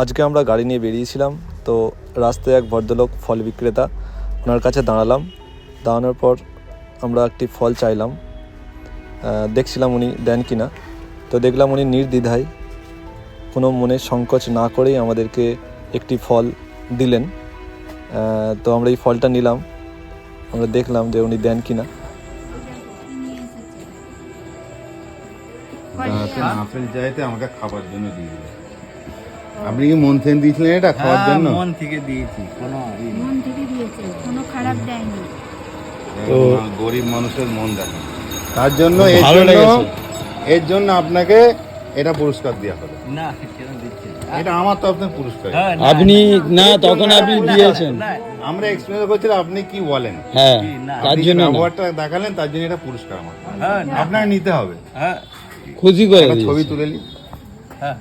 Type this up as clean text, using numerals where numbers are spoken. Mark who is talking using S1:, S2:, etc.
S1: আজকে আমরা গাড়ি নিয়ে বেরিয়েছিলাম, তো রাস্তায় এক ভদ্রলোক ফল বিক্রেতা, ওনার কাছে দাঁড়ানোর পর আমরা একটি ফল চাইলাম, দেখছিলাম উনি দেন কি না। তো দেখলাম উনি নির্দ্বিধায় কোনো মনে সংকোচ না করেই আমাদেরকে একটি ফল দিলেন। তো আমরা এই ফলটা নিলাম, আমরা দেখলাম যে উনি দেন কি না।
S2: আপেল চাইতে আমাকে খাবার জন্য দিয়ে দিল। আপনি কি মন থেকে দিয়েছিলেন এটা খাওয়ার জন্য?
S3: মন থেকে দিয়েছি, মন থেকে দিয়েছে, কোনো খারাপ দেয়নি।
S2: তো গরিব মানুষের মন দেখেন, তার জন্য এর জন্য আপনাকে এটা পুরস্কার দেওয়া হবে
S3: না। কেন দিচ্ছেন?
S2: এটা আমার তো আপনার পুরস্কার।
S4: আপনি না, তখন আপনি দিয়েছেন,
S2: আমরা এক্সপ্লেন করছিলাম আপনি কি বলেন।
S4: হ্যাঁ, তার
S2: আপনি
S4: জন্য
S2: ব্যবহারটা দেখালেন, তার জন্য এটা পুরস্কার আমার আপনাকে নিতে হবে।
S4: খুশি করে
S2: একটা
S4: দিয়েছি।
S2: ছবি তুলে নিন।
S3: হ্যাঁ।